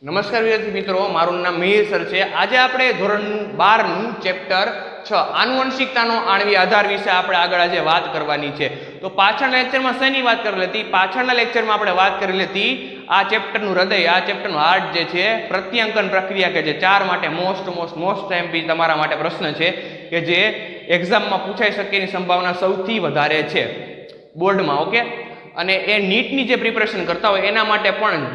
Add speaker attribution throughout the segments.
Speaker 1: નમસ્કાર વિદ્યાર્થી મિત્રો, મારું નામ મિહિર સર છે। આજે આપણે ધોરણ 12 નું ચેપ્ટર 6 આનુવંશિકતાનો આણ્વીય આધાર વિશે આપણે આગળ આજે વાત કરવાની છે। તો પાછળના લેક્ચરમાં શેની વાત કરેલી હતી? પાછળના લેક્ચરમાં આપણે વાત કરેલી હતી આ ચેપ્ટરનું હૃદય, આ ચેપ્ટરનું હાર્ટ જે છે પ્રત્યાંકન પ્રક્રિયા, કે જે 4 માટે મોસ્ટ એમપી તમારા માટે પ્રશ્ન છે કે જે એક્ઝામમાં પૂછાઈ શકે એની સંભાવના સૌથી વધારે છે બોર્ડમાં। ઓકે, અને એ નીટની જે પ્રિપરેશન કરતા હોય એના માટે પણ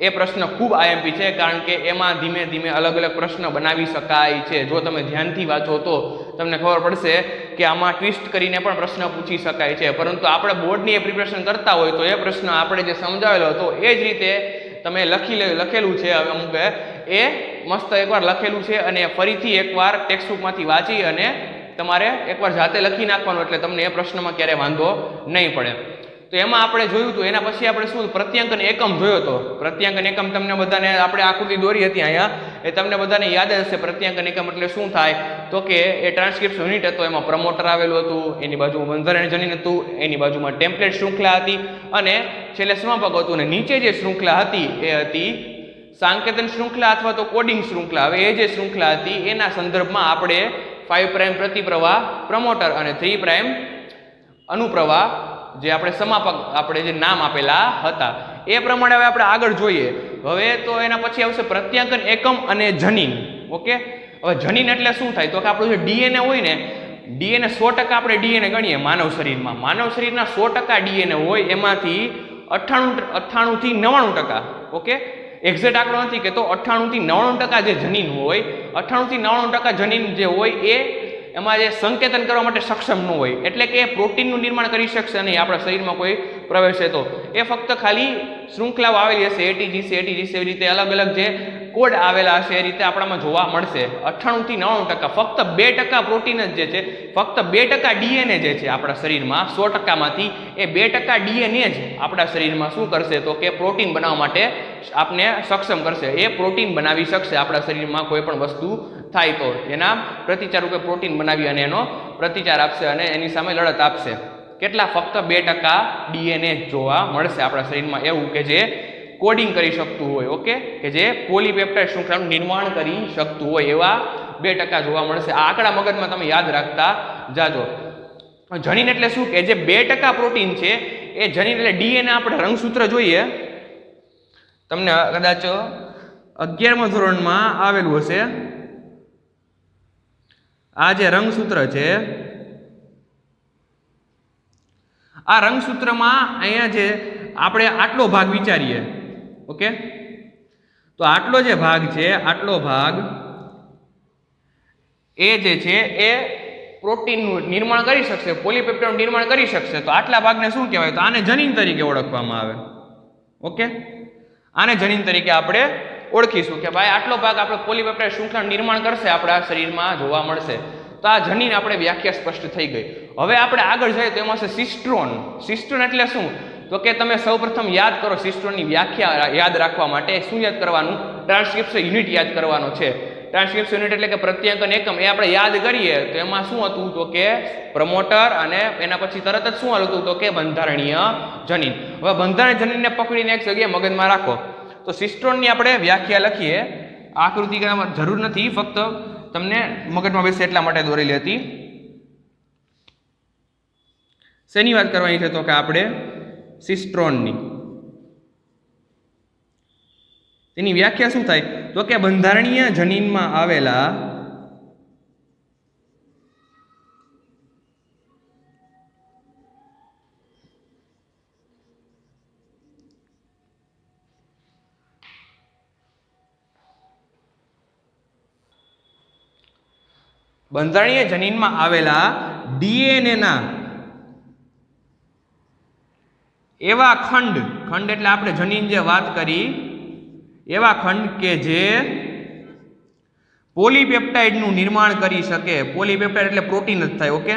Speaker 1: એ પ્રશ્ન ખૂબ આઈએમપી છે, કારણ કે એમાં ધીમે ધીમે અલગ અલગ પ્રશ્ન બનાવી શકાય છે। જો તમે ધ્યાનથી વાંચો તો તમને ખબર પડશે કે આમાં ટ્વિસ્ટ કરીને પણ પ્રશ્ન પૂછી શકાય છે, પરંતુ આપણે બોર્ડની એ પ્રિપરેશન કરતા હોય તો એ પ્રશ્ન આપણે જે સમજાવેલો હતો એ જ રીતે તમે લખેલું છે અમુક એ મસ્ત એકવાર લખેલું છે, અને ફરીથી એકવાર ટેક્સ્ટબુકમાંથી વાંચી અને તમારે એકવાર જાતે લખી નાખવાનું, એટલે તમને એ પ્રશ્નમાં ક્યારે વાંધો નહીં પડે। તો એમાં આપણે જોયું હતું, એના પછી આપણે શું પ્રત્યાંકન એકમ જોયો હતો। પ્રત્યાંકન એકમ તમને બધાને આપણે આકૃતિ દોરી હતી અહીંયા, એ તમને બધાને યાદ હશે। પ્રત્યાંકન એકમ એટલે શું થાય તો કે એ ટ્રાન્સક્રિપ્શન યુનિટ હતો, એમાં પ્રમોટર આવેલું હતું, એની બાજુમાં બંધારણ જનીન હતું, એની બાજુમાં ટેમ્પલેટ શૃંખલા હતી, અને છેલ્લે સમાપક હતું, અને નીચે જે શૃંખલા હતી એ હતી સાંકેતન શૃંખલા અથવા તો કોડિંગ શૃંખલા। હવે એ જે શૃંખલા હતી એના સંદર્ભમાં આપણે 5' પ્રતિપ્રવાહ પ્રમોટર અને 3' અનુપ્રવાહ જે આપણે સમાપક આપણે જે નામ આપેલા હતા એ પ્રમાણે હવે આપણે આગળ જોઈએ। હવે તો એના પછી આવશે પ્રત્યાંકન એકમ અને જનીન। ઓકે, હવે જનીન એટલે શું થાય તો કે આપણું જે ડીએનએ હોય ને, ડીએનએ 100% આપણે ડીએનએ ગણીએ માનવ શરીરમાં, માનવ શરીરના 100% ડીએનએ હોય એમાંથી 98 થી 99%, ઓકે, એક્ઝેક્ટ આંકડો નથી કે તો 98 થી 99% જે જનીન હોય, 98 થી 99% જનીન જે હોય એ એમાં જે સંકેતન કરવા માટે સક્ષમ ન હોય, એટલે કે પ્રોટીનનું નિર્માણ કરી શકશે નહીં આપણા શરીરમાં કોઈ પ્રવેશે તો। એ ફક્ત ખાલી શૃંખલાઓ આવેલી હશે, એટીજીસી એવી રીતે અલગ અલગ જે કોડ આવેલા હશે એ રીતે આપણામાં જોવા મળશે। 98 થી 99%, ફક્ત 2% પ્રોટીન જ જે છે, ફક્ત 2% ડીએનએ જે છે આપણા શરીરમાં 100% માંથી એ 2% ડીએનએ જ આપણા શરીરમાં શું કરશે તો કે પ્રોટીન બનાવવા માટે આપને સક્ષમ કરશે। એ પ્રોટીન બનાવી શકશે આપણા શરીરમાં કોઈ પણ વસ્તુ થાય તો એના પ્રતિચાર રૂપે પ્રોટીન બનાવી અને એનો પ્રતિચાર આપશે અને એની સામે લડત આપશે। કેટલા? ફક્ત 2% ડીએનએ જોવા મળશે આપણા શરીરમાં એવું કે જે કોડિંગ કરી શકતું હોય, ઓકે, કે જે પોલીપેપ્ટાઇડ શૃંખલાનું નિર્માણ કરી શકતું હોય એવા 2% જોવા મળશે। આ આંકડા મગજમાં તમે યાદ રાખતા જાજો। જનીન એટલે શું કે જે 2% પ્રોટીન છે એ જનીન એટલે ડીએનએ। આપણે રંગસૂત્ર જોઈએ, તમને કદાચ 11મા ધોરણમાં આવેલું હશે। આ જે રંગસૂત્ર છે, આ રંગસૂત્રમાં અહીંયા જે આપણે આટલો ભાગ વિચારીએ, ઓકે, તો આટલો જે ભાગ છે, આટલો ભાગ એ જે છે એ પ્રોટીનનું નિર્માણ કરી શકશે, પોલીપેપ્ટાઇડનું નિર્માણ કરી શકશે। તો આટલા ભાગને શું કહેવાય તો આને જનીન તરીકે ઓળખવામાં આવે। ઓકે, આને જનીન તરીકે આપણે ઓળખીશું કે ભાઈ આટલો ભાગ આપણે પોલીપેપ્ટાઇડ શૃંખલાનું નિર્માણ કરશે, આપણા શરીરમાં જોવા મળશે। તો આ જનીન આપણે વ્યાખ્યા સ્પષ્ટ થઈ ગઈ। હવે આપણે આગળ જઈએ તો એમાં છે સિસ્ટ્રોન। સિસ્ટ્રોન એટલે શું તો કે તમે સૌપ્રથમ યાદ કરો, સિસ્ટ્રોનની વ્યાખ્યા યાદ રાખવા માટે શું યાદ કરવાનું? ટ્રાન્સક્રિપ્શન યુનિટ યાદ કરવાનો છે। ટ્રાન્સક્રિપ્શન યુનિટ એટલે કે પ્રત્યાંકન એકમ, એ આપણે યાદ કરીએ તો એમાં શું હતું તો કે પ્રમોટર, અને એના પછી તરત જ શું હતું તો કે બંધારણીય જનીન। હવે બંધારણીય જનીનને પકડીને એક જગ્યાએ મગજમાં રાખો। તો સિસ્ટ્રોનની આપણે વ્યાખ્યા લખીએ, આકૃતિ કરવામાં જરૂર નથી, ફક્ત તમને મગજમાં બેસે એટલા માટે દોરેલી હતી। શેની વાત કરવાની છે તો કે આપણે સિસ્ટ્રોનની। તેની વ્યાખ્યા શું થાય તો કે બંધારણીય જનીનમાં આવેલા બંધારણીય જનીનમાં આવેલા ડીએનએના એવા ખંડ એટલે આપણે જનીન જે વાત કરી એવા ખંડ કે જે પોલીપેપ્ટાઇડનું નિર્માણ કરી શકે। પોલીપેપ્ટાઇડ એટલે પ્રોટીન જ થાય, ઓકે,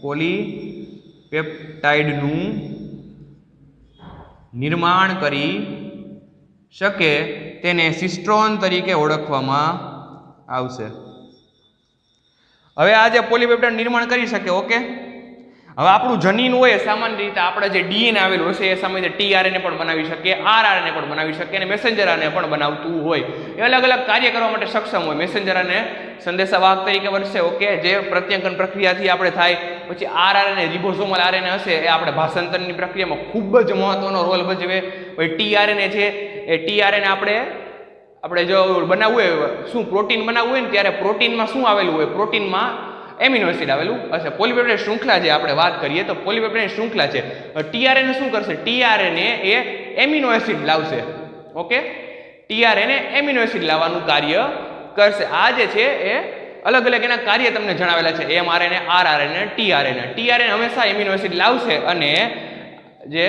Speaker 1: પોલીપેપ્ટાઇડનું નિર્માણ કરી શકે તેને સિસ્ટ્રોન તરીકે ઓળખવામાં આવશે। હવે આ જે પોલીપેપ્ટાઇડ નિર્માણ કરી શકે, ઓકે, હવે આપણું જનીન હોય સામાન્ય રીતે આપણે જે ડીએનએ આવેલું હશે એ સામાન્ય રીતે ટીઆરએનએ પણ બનાવી શકીએ, આરઆરએનએ પણ બનાવી શકીએ અને મેસેન્જર આરએનએ પણ બનાવતું હોય. એ અલગ અલગ કાર્ય કરવા માટે સક્ષમ હોય. મેસેન્જર આરએનએ સંદેશાવાહક તરીકે વર્તશે, ઓકે, જે પ્રત્યાંકન પ્રક્રિયાથી આપણે થાય. પછી આરઆરએનએ રિબોસોમલ આરએનએ હશે એ આપણે ભાષાંતરની પ્રક્રિયામાં ખૂબ જ મહત્વનો રોલ ભજવે. પછી ટીઆરએનએ છે એ ટીઆરએનએ આપણે જો બનાવવું હોય, શું પ્રોટીન બનાવવું હોય ને ત્યારે પ્રોટીનમાં શું આવેલું હોય? પ્રોટીનમાં એમિનો એસિડ આવેલું હશે. પોલીપેપ્ટાઇડ શૃંખલા જે આપણે વાત કરીએ તો પોલીપેપ્ટાઇડ શૃંખલા છે. ટીઆરએનએ શું કરશે? ટીઆરએનએ એ એમિનો એસિડ લાવશે, ઓકે, ટીઆરએનએ એમિનો એસિડ લાવવાનું કાર્ય કરશે. આ જે છે એ અલગ અલગ એના કાર્ય તમને જણાવેલા છે, એમઆરએનએ, આરઆરએનએ, ટીઆરએનએ. ટીઆરએનએ હંમેશા એમિનો એસિડ લાવશે અને જે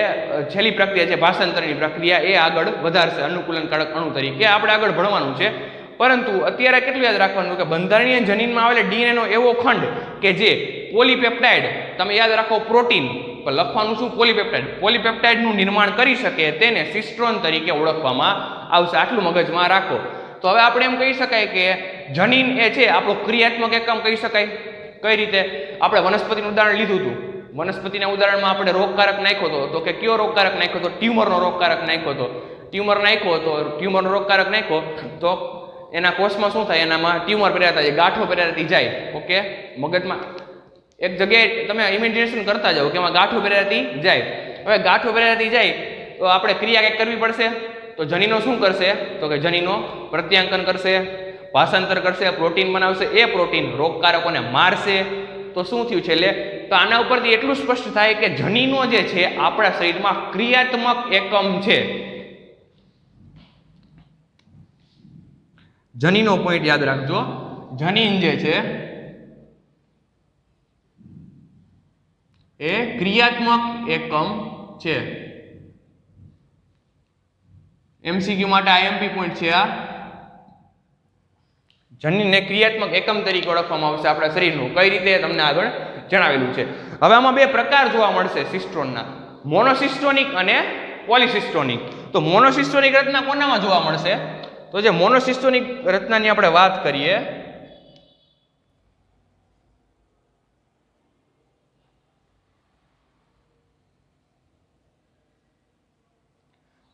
Speaker 1: છેલ્લી પ્રક્રિયા છે ભાષાંતરની પ્રક્રિયા એ આગળ વધારશે અનુકૂલનકારક અણુ તરીકે. આપણે આગળ ભણવાનું છે, પરંતુ અત્યારે કેટલું યાદ રાખવાનું કે બંધારણીય જનીનમાં આવેલા ડીએનએ નો એવો ખંડ કે જે પોલીપેપ્ટાઇડ, તમે યાદ રાખો પ્રોટીન પણ લખવાનું શું? પોલીપેપ્ટાઇડ. પોલીપેપ્ટાઇડનું નિર્માણ કરી શકે તેને સિસ્ટ્રોન તરીકે ઓળખવામાં આવશે. આટલું મગજમાં રાખો. તો હવે આપણે એમ કહી શકાય કે જનીન એ છે આપણો ક્રિયાત્મક એકમ કહી શકાય. કઈ રીતે? આપણે વનસ્પતિનું ઉદાહરણ લીધું હતું. વનસ્પતિના ઉદાહરણમાં આપણે રોગકારક નાખ્યો હતો, કે કયો રોગકારક નાખ્યો હતો? ટ્યુમરનો રોગકારક નાખ્યો હતો. ટ્યુમરનો રોગકારક નાખ્યો તો એના કોષમાં શું થાય? એનામાં ટ્યુમર પેરાતા જાય, ગાંઠો પેરાતી જાય, ઓકે. મગજમાં એક જગ્યાએ તમે ઇમેજિનેશન કરતા જાઓ કે એમાં ગાંઠો પેરાતી જાય. હવે ગાંઠો પેરાતી જાય તો આપણે ક્રિયા કંઈક કરવી પડશે. તો જનીનો શું કરશે? તો કે જનીનો પ્રત્યાંકન કરશે, ભાષાંતર કરશે, પ્રોટીન બનાવશે. એ પ્રોટીન રોગકારકોને મારશે. તો શું થયું છેલ્લે? તો આના ઉપરથી એટલું સ્પષ્ટ થાય કે જનીનો જે છે આપણા શરીરમાં ક્રિયાત્મક એકમ છે. જનીનો પોઈન્ટ યાદ રાખજો. જનીન જે છે એ ક્રિયાત્મક એકમ છે. એમસીક્યુ માટે આઈએમપી પોઈન્ટ છે આ. જનીનને ક્રિયાત્મક એકમ તરીકે ઓળખવામાં આવશે આપણા શરીરનું. કઈ રીતે તમને આગળ જણાવેલું છે. હવે આમાં બે પ્રકાર જોવા મળશે સિસ્ટ્રોનના, મોનોસિસ્ટોનિક અને પોલિસિસ્ટોનિક. તો મોનોસિસ્ટોનિક રચના કોનામાં જોવા મળશે? તો જે મોનોસિસ્ટોનિક રચનાની આપણે વાત કરીએ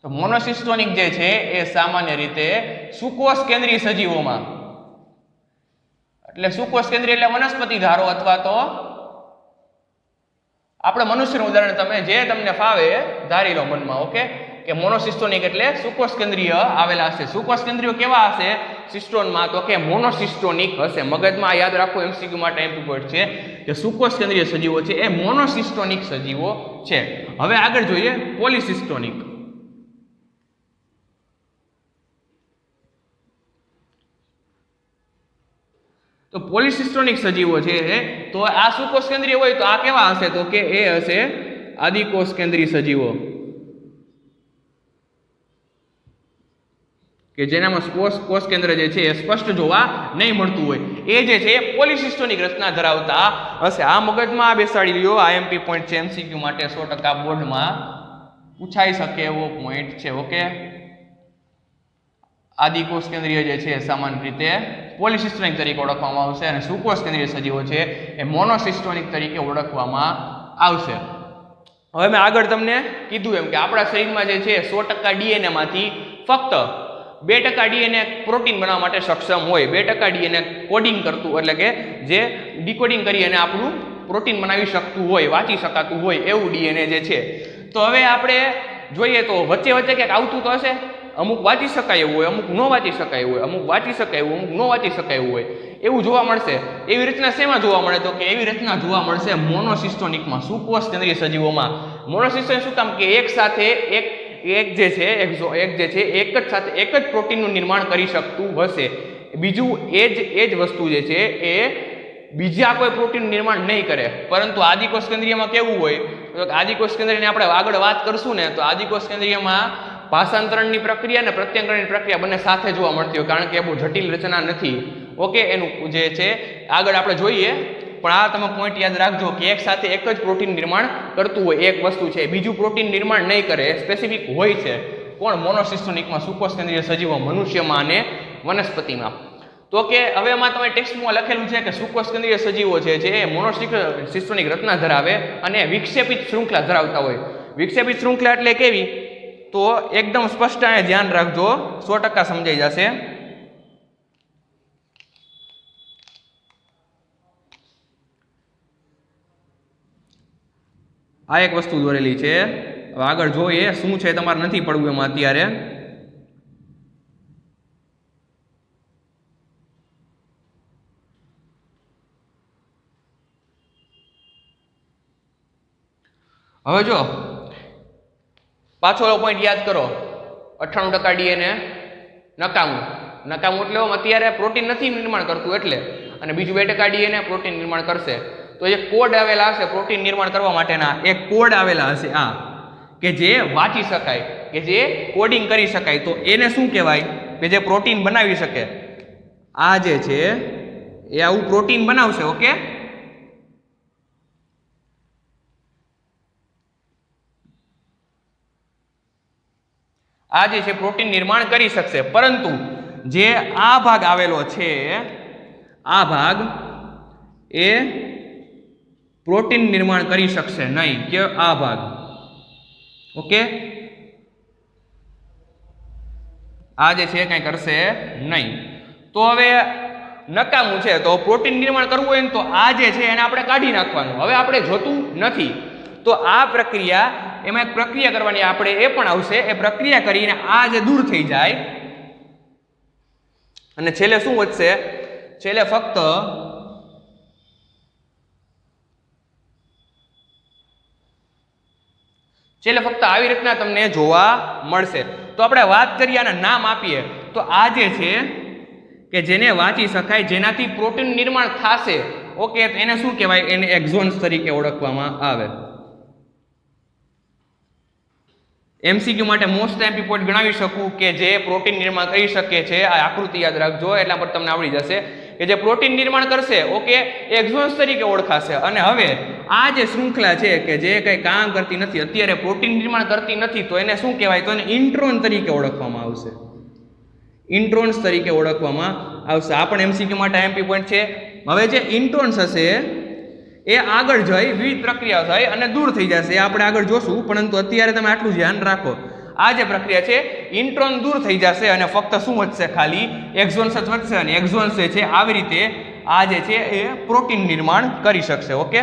Speaker 1: તો મોનોસિસ્ટોનિક જે છે એ સામાન્ય રીતે સુકોષ કેન્દ્રીય સજીવોમાં, એટલે સુકોષ કેન્દ્રીય એટલે વનસ્પતિ ધારો અથવા તો આપણે મનુષ્યનું ઉદાહરણ તમે જે તમને ફાવે ધારી લો મનમાં, ઓકે, કે મોનોસિસ્ટોનિક એટલે સુકોષ કેન્દ્રીય આવેલા હશે. સુકોષ કેન્દ્રીય કેવા હશે સિસ્ટોનમાં? તો કે મોનોસિસ્ટોનિક હશે. મગજમાં યાદ રાખો, એમસીક્યુ માટે એમપી પોઈન્ટ છે કે સુકોષ કેન્દ્રીય સજીવો છે એ મોનોસિસ્ટોનિક સજીવો છે. હવે આગળ જોઈએ પોલિસિસ્ટોનિક. તો પોલિસિસ્ટોનિક સજીવો છે તો આ સુકોષ કેન્દ્રીય હોય તો આ કેવા હશે? તો કે એ હશે આદિકોષ કેન્દ્રીય સજીવો, કે જેનામાં કોષ કેન્દ્ર જે છે એ સ્પષ્ટ જોવા નહીં મળતું હોય. એ જે છે એ પોલિસિસ્ટોનિક રચના ધરાવતા હશે. આ મગજમાં બેસાડી લ્યો. આઈએમપી પોઈન્ટ છે એમસીક્યુ માટે 100% બોર્ડમાં પૂછાઈ શકે એવો પોઈન્ટ છે, ઓકે. આદિકોષ કેન્દ્રીય જે છે સામાન્ય રીતે પોલિસિસ્ટોનિક તરીકે ઓળખવામાં આવશે અને સુકોષ કેન્દ્રીય સજીવો છે એ મોનોસિસ્ટોનિક તરીકે ઓળખવામાં આવશે. હવે મેં આગળ તમને કીધું એમ કે આપણા શરીરમાં જે છે 100% ડીએનએ માંથી ફક્ત 2% ડીએનએ પ્રોટીન બનાવવા માટે સક્ષમ હોય. 2% ડીએનએ કોડિંગ કરતું, એટલે કે જે ડીકોડિંગ કરી અને આપણું પ્રોટીન બનાવી શકતું હોય, વાંચી શકાતું હોય એવું ડીએનએ જે છે. તો હવે આપણે જોઈએ તો વચ્ચે ક્યાંક આવતું તો હશે. અમુક વાંચી શકાય એવું હોય, અમુક ન વાંચી શકાય એવું હોય, અમુક વાંચી શકાય એવું, અમુક ન વાંચી શકાય એવું હોય, એવું જોવા મળશે. એવી રચના શેમાં જોવા મળે? તો કે એવી રચના જોવા મળશે મોનોસિસ્ટોનિકમાં, સુકોષ કેન્દ્રીય સજીવોમાં. મોનોસિસ્ટોનિક શું કામ? કે એક સાથે એક જ સાથે એક જ પ્રોટીનનું નિર્માણ કરી શકતું હશે. બીજું એ જ વસ્તુ જે છે એ બીજા કોઈ પ્રોટીનનું નિર્માણ નહીં કરે. પરંતુ આદિકોષ કેન્દ્રીયમાં કેવું હોય? તો આદિકોષ કેન્દ્રીયની આપણે આગળ વાત કરશું ને, તો આદિકોષ કેન્દ્રીયમાં ભાષાંતરણની પ્રક્રિયા અને પ્રત્યાંકરણની પ્રક્રિયા બંને સાથે જોવા મળતી હોય, કારણ કે એ બહુ જટિલ રચના નથી, ઓકે. એનું જે છે આગળ આપણે જોઈએ, પણ આ તમે પોઈન્ટ યાદ રાખજો કે એક સાથે એક જ પ્રોટીન નિર્માણ કરતું હોય એક વસ્તુ છે, બીજું પ્રોટીન નિર્માણ નહીં કરે, સ્પેસિફિક હોય છે. કોણ? મોનોસિસ્ટોનિકમાં, સુકોષ કેન્દ્રીય સજીવો, મનુષ્યમાં અને વનસ્પતિમાં. તો કે હવે એમાં તમે ટેક્સ્ટમાં લખેલું છે કે સુકોસ્કંદરીય સજીવો છે જે મોનોસિસ્ટોનિક રચના ધરાવે અને વિક્ષેપિત શૃંખલા ધરાવતા હોય. વિક્ષેપિત શૃંખલા એટલે કેવી? તો એકદમ સ્પષ્ટ અને ધ્યાન રાખજો, 100% સમજાઈ જશે. આ એક વસ્તુ દોરેલી છે. હવે આગળ જોઈએ શું છે, તમારે નથી પડવું એમાં અત્યારે. હવે જો પાછો પોઈન્ટ યાદ કરો, 98% ડીએનએ નકામું. નકામું એટલે અત્યારે પ્રોટીન નથી નિર્માણ કરતું એટલે, અને બીજું 2% ડીએનએ પ્રોટીન નિર્માણ કરશે. તો જે કોડ આવેલા હશે પ્રોટીન નિર્માણ કરવા માટેના, એ કોડ આવેલા હશે આ કે જે વાંચી શકાય, કે જે કોડિંગ કરી શકાય. તો એને શું કહેવાય? કે જે પ્રોટીન બનાવી શકે. આ જે છે એ આવું પ્રોટીન બનાવશે. ઓકે, આ જે છે પ્રોટીન નિર્માણ કરી શકશે, પરંતુ જે આ ભાગ આવેલો છે, આ ભાગ એ પ્રોટીન નિર્માણ કરી શકશે નહીં. કે આ ભાગ, ઓકે, આ જે છે કંઈ કરશે નહીં. તો હવે નકામું છે. તો પ્રોટીન નિર્માણ કરવું હોય ને તો આ જે છે એને આપણે કાઢી નાખવાનું. હવે આપણે જોતું નથી તો આ પ્રક્રિયા, એમાં એક પ્રક્રિયા કરવાની આપણે, એ પણ આવશે. એ પ્રક્રિયા કરીને આ જે દૂર થઈ જાય અને છેલ્લે શું વધશે? છેલ્લે ફક્ત આવી રીતના તમને જોવા મળશે. તો આપણે વાત કરીએ અને નામ આપીએ તો આ જે છે કે જેને વાંચી શકાય, જેનાથી પ્રોટીન નિર્માણ થશે, ઓકે, તો એને શું કહેવાય? એને એક્ઝોન્સ તરીકે ઓળખવામાં આવે. MCQ માટે મોસ્ટ ઇમ્પોર્ટન્ટ ગણાવી શકું કે જે પ્રોટીન નિર્માણ કરી શકે છે. આ આકૃતિ યાદ રાખજો, એટલા પર તમને આવડી જશે કે જે પ્રોટીન નિર્માણ કરશે, ઓકે, એક્ઝોન્સ તરીકે ઓળખાશે. અને હવે આ જે શૃંખલા છે કે જે કંઈ કામ કરતી નથી, અત્યારે પ્રોટીન નિર્માણ કરતી નથી, તો એને શું કહેવાય? તો એને ઇન્ટ્રોન તરીકે ઓળખવામાં આવશે. ઇન્ટ્રોન્સ તરીકે ઓળખવામાં આવશે. આ પણ MCQ માટે MP પોઈન્ટ છે. હવે જે ઇન્ટ્રોન્સ હશે એ આગળ જઈ વિવિધ પ્રક્રિયા થઈ અને દૂર થઈ જશે. એ આપણે આગળ જોશું, પરંતુ અત્યારે તમે આટલું ધ્યાન રાખો. આ જે પ્રક્રિયા છે, ઇન્ટ્રોન દૂર થઈ જશે અને ફક્ત શું વધશે? ખાલી એક્ઝોન્સ જ વધશે. અને એક્ઝોન્સ જે છે આવી રીતે આ જે છે એ પ્રોટીન નિર્માણ કરી શકશે. ઓકે,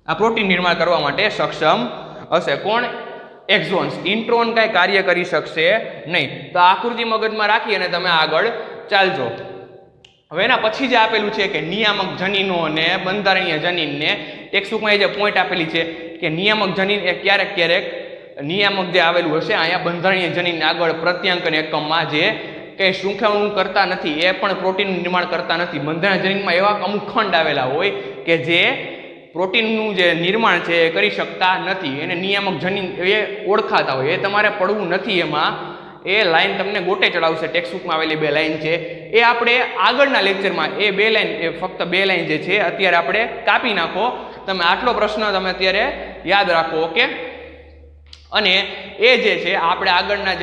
Speaker 1: આ પ્રોટીન નિર્માણ કરવા માટે સક્ષમ હશે. કોણ? એક્ઝોન્સ. ઇન્ટ્રોન કાંઈ કાર્ય કરી શકશે નહીં. તો આકૃતિ મગજમાં રાખી અને તમે આગળ ચાલજો. હવે એના પછી જે આપેલું છે કે નિયામક જનીનો અને બંધારણીય જનીનને, ટેક્સ્ટબુકમાં જે પોઈન્ટ આપેલી છે કે નિયામક જનીન એ ક્યારેક ક્યારેક નિયામક જે આવેલું હશે અહીંયા બંધારણીય જનીનને આગળ પ્રત્યાંકન એકમમાં જે કંઈ શૃંખલાનું કરતા નથી, એ પણ પ્રોટીનનું નિર્માણ કરતા નથી. બંધારણીય જનીનમાં એવા અમુક ખંડ આવેલા હોય કે જે પ્રોટીનનું જે નિર્માણ છે એ કરી શકતા નથી. એને નિયામક જનીન એ ઓળખાતા હોય. એ તમારે પડવું નથી એમાં. એ લાઈન તમને ગોટે ચડાવશે. ટેક્સ્ટબુકમાં આવેલી 2 લાઈન છે એ આપણે આગળના લેક્ચરમાં એ 2 લાઈન, એ ફક્ત 2 લાઈન જે છે અત્યારે આપણે કાપી નાખો. તમે આટલો પ્રશ્ન તમે અત્યારે યાદ રાખો. ઓકે, અને એ જે છે આપણે આગળના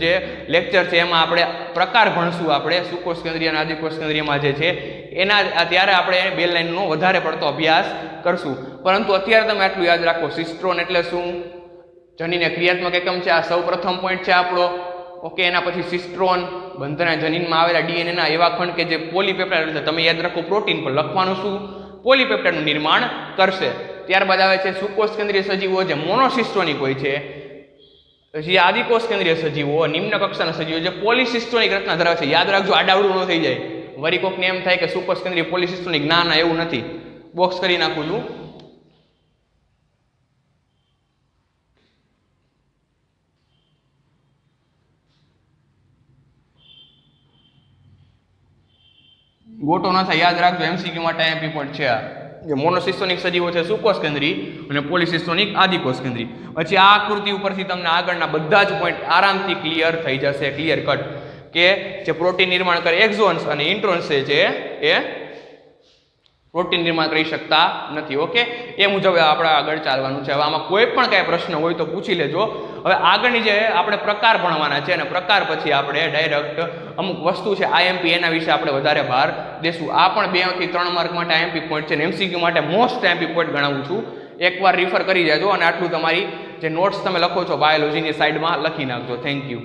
Speaker 1: જે લેક્ચર છે એમાં આપણે પ્રકાર ભણશું. આપણે સુકોષ કેન્દ્રીય અને આદિકોષ કેન્દ્રીયમાં જે છે એના ત્યારે આપણે 2 લાઈનનો વધારે પડતો અભ્યાસ કરશું. પરંતુ અત્યારે તમે આટલું યાદ રાખો. સિસ્ટ્રોન એટલે શું? જનીન ક્રિયાત્મક એકમ છે. આ સૌ પ્રથમ પોઈન્ટ છે આપણો. ઓકે, એના પછી સિસ્ટ્રોન, બંધારણીય જનીનમાં આવેલા ડીએનએના એવા ખંડ કે જે પોલીપેપ્ટાઇડ, તમે યાદ રાખો પ્રોટીન પર લખવાનું શું? પોલીપેપ્ટાઇડનું નિર્માણ કરશે. ત્યારબાદ આવે છે સુકોષ કેન્દ્રીય સજીવો જે મોનોસિસ્ટોનિક હોય છે. પછી આદિકોષ કેન્દ્રીય સજીવો, નિમ્ન કક્ષાના સજીવો જે પોલિસિસ્ટોનિક રચના ધરાવે છે. યાદ રાખજો, આડાવડું ન થઈ જાય. વરી કોકને એમ થાય કે સુકોષ કેન્દ્રીય પોલિસિસ્ટોનિક. ના, એવું નથી. બોક્સ કરી નાખું છું. ગોટો ન થાય, યાદ રાખજો. MCQ માટે MP પોઈન્ટ છે. આ જે મોનોસિસ્ટોનિક સજીવો છે સુકોષ કેન્દ્રી અને પોલિસિસ્ટોનિક આદિકોષ કેન્દ્રી. પછી આ આકૃતિ ઉપરથી તમને આગળના બધા જ પોઈન્ટ આરામથી ક્લિયર થઈ જશે, ક્લિયર કટ, કે જે પ્રોટીન નિર્માણ કરે એક્ઝોન્સ અને ઇન્ટ્રોન્સ છે એ પ્રોટીન નિર્માણ કરી શકતા નથી. ઓકે, એ મુજબ આપણે આગળ ચાલવાનું છે. હવે આમાં કોઈ પણ કાંઈ પ્રશ્ન હોય તો પૂછી લેજો. હવે આગળની જે આપણે પ્રકાર ભણવાના છે અને પ્રકાર પછી આપણે ડાયરેક્ટ અમુક વસ્તુ છે આઈએમપી એના વિશે આપણે વધારે ભાર દેશું. આ પણ 2 થી 3 માર્ક માટે આઈએમપી પોઈન્ટ છે ને એમસીક્યુ માટે મોસ્ટ આઈએમપી પોઈન્ટ ગણાવું છું. એકવાર રિફર કરી જાજો અને આટલું તમારી જે નોટ્સ તમે લખો છો બાયોલોજીની સાઈડમાં લખી નાખજો. Thank you.